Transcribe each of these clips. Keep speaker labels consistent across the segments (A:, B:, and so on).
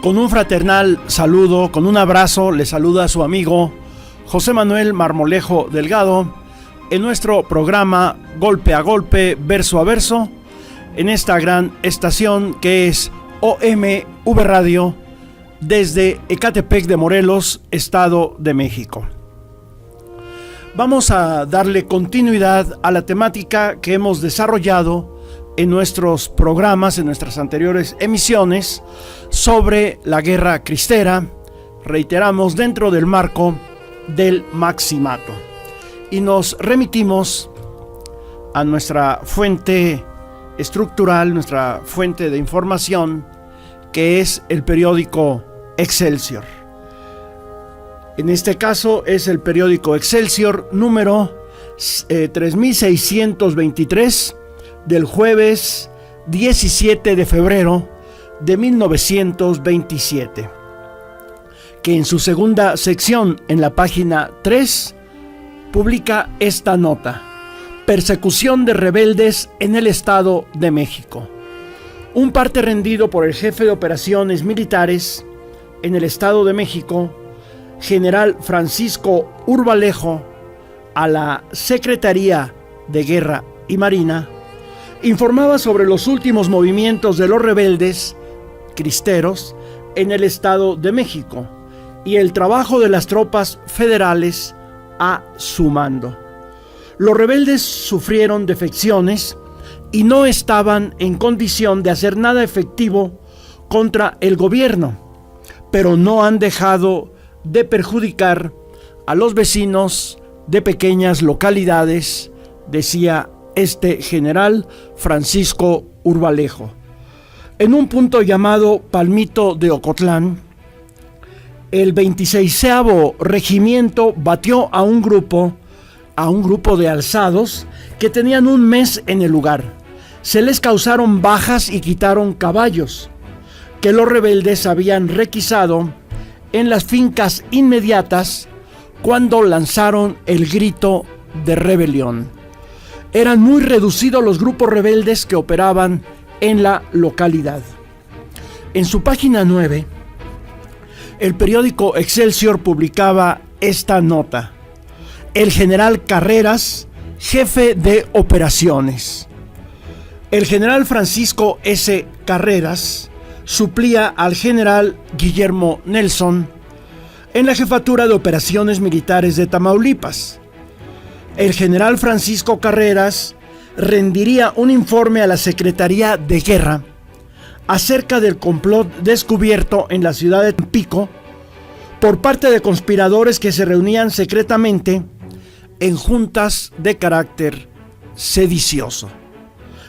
A: Con un fraternal saludo, con un abrazo, le saluda a su amigo José Manuel Marmolejo Delgado en nuestro programa Golpe a Golpe, Verso a Verso, en esta gran estación que es OMV Radio desde Ecatepec de Morelos, Estado de México. Vamos a darle continuidad a la temática que hemos desarrollado en nuestros programas, en nuestras anteriores emisiones, sobre la guerra cristera, reiteramos, dentro del marco del Maximato. Y nos remitimos a nuestra fuente estructural, nuestra fuente de información, que es el periódico Excelsior. En este caso es el periódico Excelsior número 3623 del jueves 17 de febrero de 1927, que en su segunda sección, en la página 3, publica esta nota: persecución de rebeldes en el Estado de México. Un parte rendido por el jefe de operaciones militares en el Estado de México, general Francisco Urbalejo, a la Secretaría de Guerra y Marina, informaba sobre los últimos movimientos de los rebeldes cristeros en el Estado de México y el trabajo de las tropas federales a su mando. Los rebeldes sufrieron defecciones y no estaban en condición de hacer nada efectivo contra el gobierno, pero no han dejado de perjudicar a los vecinos de pequeñas localidades, decía este general Francisco Urbalejo. En un punto llamado Palmito de Ocotlán, el 26º regimiento batió a un grupo de alzados que tenían un mes en el lugar. Se les causaron bajas y quitaron caballos que los rebeldes habían requisado en las fincas inmediatas cuando lanzaron el grito de rebelión. Eran muy reducidos los grupos rebeldes que operaban en la localidad. En su página 9, el periódico Excelsior publicaba esta nota: el general Carreras, jefe de operaciones. El general Francisco S. Carreras suplía al general Guillermo Nelson en la jefatura de operaciones militares de Tamaulipas. El general Francisco Carreras rendiría un informe a la Secretaría de Guerra acerca del complot descubierto en la ciudad de Tampico por parte de conspiradores que se reunían secretamente en juntas de carácter sedicioso.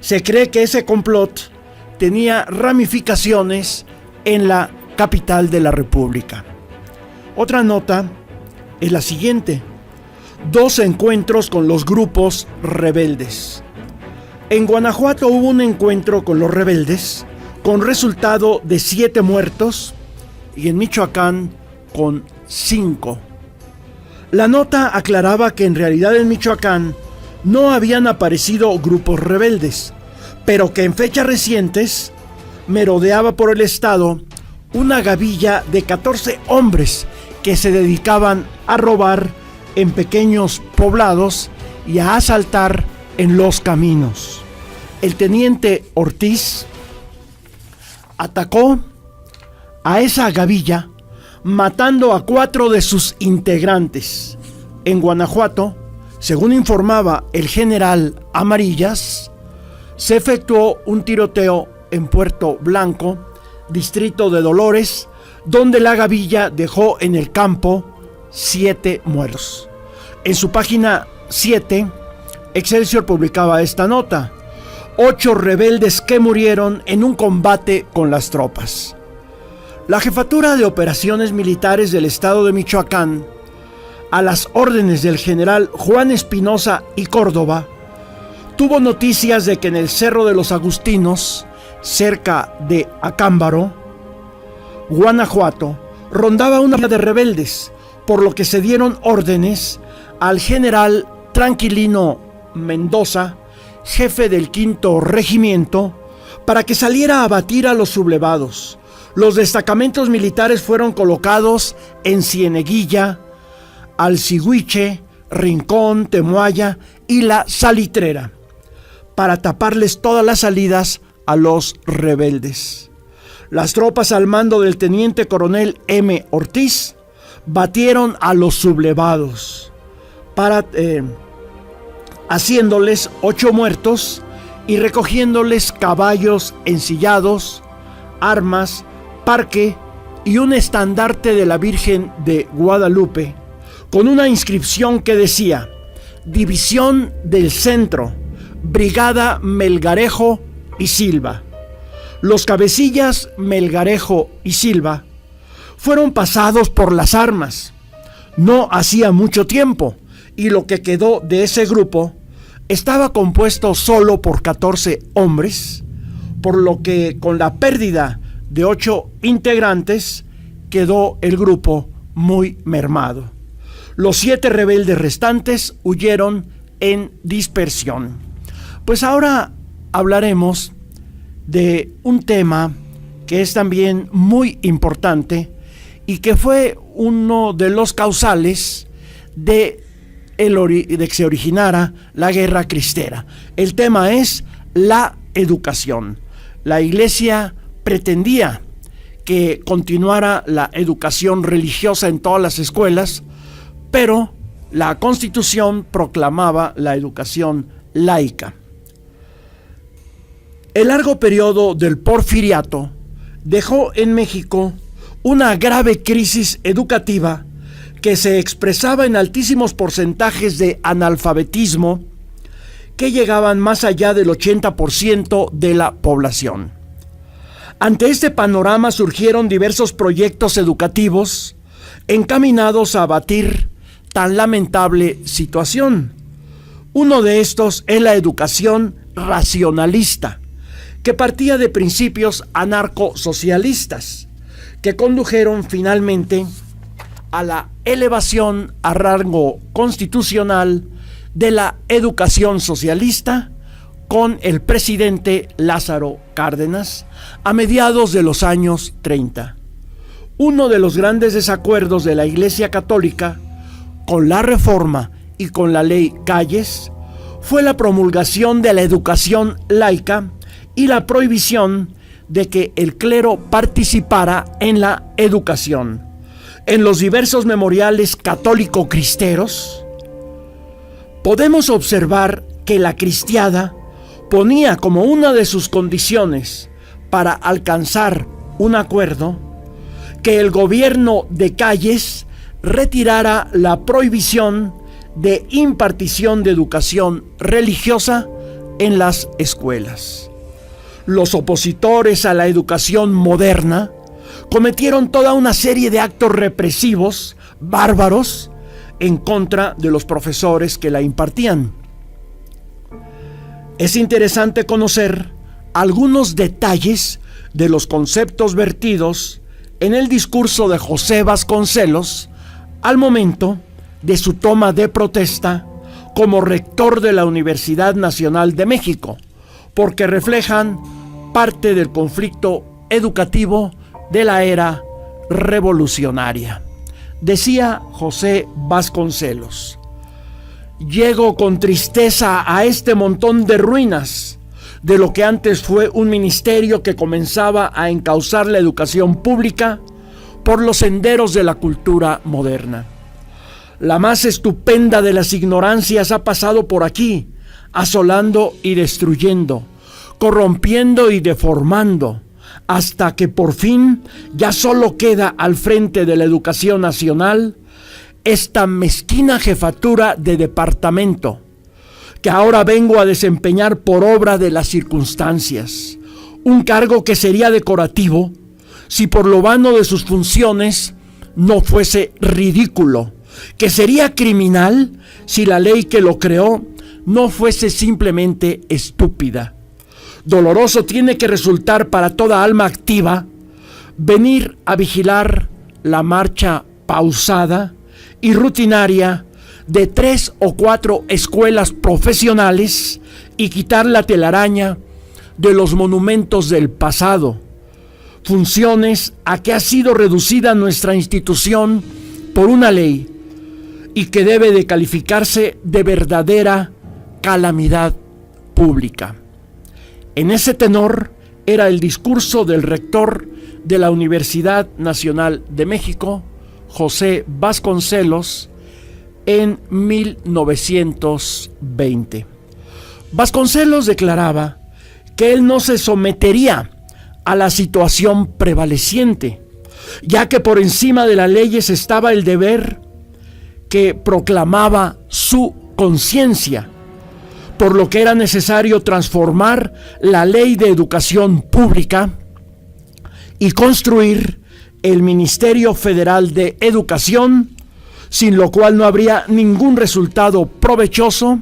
A: Se cree que ese complot tenía ramificaciones en la capital de la República. Otra nota es la siguiente: 2 encuentros con los grupos rebeldes. En Guanajuato hubo un encuentro con los rebeldes con resultado de 7 muertos y en Michoacán con 5. La nota aclaraba que en realidad en Michoacán no habían aparecido grupos rebeldes, pero que en fechas recientes merodeaba por el estado una gavilla de 14 hombres que se dedicaban a robar en pequeños poblados y a asaltar en los caminos. El teniente Ortiz atacó a esa gavilla, matando a 4 de sus integrantes. En Guanajuato, según informaba el general Amarillas, se efectuó un tiroteo en Puerto Blanco, distrito de Dolores, donde la gavilla dejó en el campo 7 muertos. En su página 7, Excelsior publicaba esta nota: 8 rebeldes que murieron en un combate con las tropas. La jefatura de operaciones militares del estado de Michoacán, a las órdenes del general Juan Espinosa y Córdoba, tuvo noticias de que en el Cerro de los Agustinos, cerca de Acámbaro, Guanajuato, rondaba una banda de rebeldes, por lo que se dieron órdenes al general Tranquilino Mendoza, jefe del 5º regimiento, para que saliera a abatir a los sublevados. Los destacamentos militares fueron colocados en Cieneguilla, Alcihuiche, Rincón, Temuaya y La Salitrera, para taparles todas las salidas a los rebeldes. Las tropas al mando del teniente coronel M. Ortiz batieron a los sublevados, haciéndoles 8 muertos y recogiéndoles caballos ensillados, armas, parque y un estandarte de la Virgen de Guadalupe, con una inscripción que decía: División del Centro, Brigada Melgarejo y Silva. Los cabecillas Melgarejo y Silva fueron pasados por las armas no hacía mucho tiempo, y lo que quedó de ese grupo estaba compuesto solo por 14 hombres, por lo que con la pérdida de 8 integrantes quedó el grupo muy mermado. Los 7 rebeldes restantes huyeron en dispersión. Pues ahora hablaremos de un tema que es también muy importante y que fue uno de los causales de que se originara la Guerra Cristera. El tema es la educación. La Iglesia pretendía que continuara la educación religiosa en todas las escuelas, pero la Constitución proclamaba la educación laica. El largo periodo del Porfiriato dejó en México una grave crisis educativa que se expresaba en altísimos porcentajes de analfabetismo que llegaban más allá del 80% de la población. Ante este panorama surgieron diversos proyectos educativos encaminados a abatir tan lamentable situación. Uno de estos es la educación racionalista, que partía de principios anarcosocialistas, que condujeron finalmente a la elevación a rango constitucional de la educación socialista con el presidente Lázaro Cárdenas a mediados de los años 30. Uno de los grandes desacuerdos de la Iglesia Católica con la Reforma y con la Ley Calles fue la promulgación de la educación laica y la prohibición de que el clero participara en la educación. En los diversos memoriales católico-cristeros podemos observar que la cristiada ponía como una de sus condiciones para alcanzar un acuerdo que el gobierno de Calles retirara la prohibición de impartición de educación religiosa en las escuelas. Los opositores a la educación moderna cometieron toda una serie de actos represivos, bárbaros, en contra de los profesores que la impartían. Es interesante conocer algunos detalles de los conceptos vertidos en el discurso de José Vasconcelos al momento de su toma de protesta como rector de la Universidad Nacional de México, porque reflejan parte del conflicto educativo de la era revolucionaria. Decía José Vasconcelos: llego con tristeza a este montón de ruinas de lo que antes fue un ministerio que comenzaba a encauzar la educación pública por los senderos de la cultura moderna. La más estupenda de las ignorancias ha pasado por aquí, asolando y destruyendo, corrompiendo y deformando, hasta que por fin ya solo queda al frente de la educación nacional esta mezquina jefatura de departamento, que ahora vengo a desempeñar por obra de las circunstancias, un cargo que sería decorativo si por lo vano de sus funciones no fuese ridículo, que sería criminal si la ley que lo creó no fuese simplemente estúpida. Doloroso tiene que resultar para toda alma activa venir a vigilar la marcha pausada y rutinaria de 3 o 4 escuelas profesionales y quitar la telaraña de los monumentos del pasado, funciones a que ha sido reducida nuestra institución por una ley y que debe de calificarse de verdadera calamidad pública. En ese tenor era el discurso del rector de la Universidad Nacional de México, José Vasconcelos, en 1920. Vasconcelos declaraba que él no se sometería a la situación prevaleciente, ya que por encima de las leyes estaba el deber que proclamaba su conciencia, por lo que era necesario transformar la ley de educación pública y construir el Ministerio Federal de Educación, sin lo cual no habría ningún resultado provechoso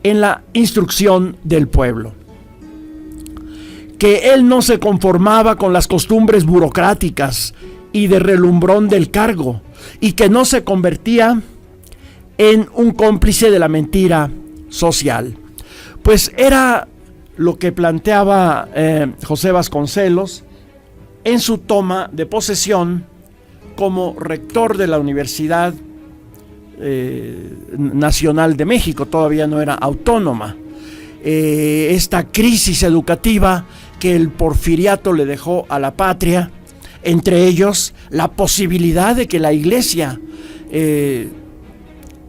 A: en la instrucción del pueblo. Que él no se conformaba con las costumbres burocráticas y de relumbrón del cargo, y que no se convertía en un cómplice de la mentira social. Pues era lo que planteaba José Vasconcelos en su toma de posesión como rector de la Universidad Nacional de México. Todavía no era autónoma. Esta crisis educativa que el porfiriato le dejó a la patria, entre ellos la posibilidad de que la Iglesia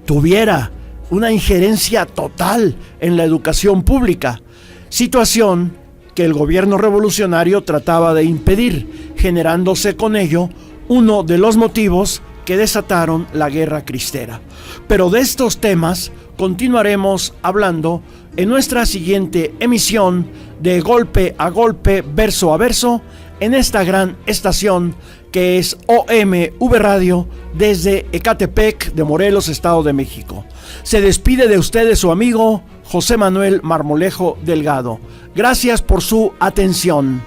A: tuviera una injerencia total en la educación pública, situación que el gobierno revolucionario trataba de impedir, generándose con ello uno de los motivos que desataron la Guerra Cristera. Pero de estos temas continuaremos hablando en nuestra siguiente emisión de Golpe a Golpe, Verso a Verso, en esta gran estación que es OMV Radio desde Ecatepec de Morelos, Estado de México. Se despide de ustedes su amigo José Manuel Marmolejo Delgado. Gracias por su atención.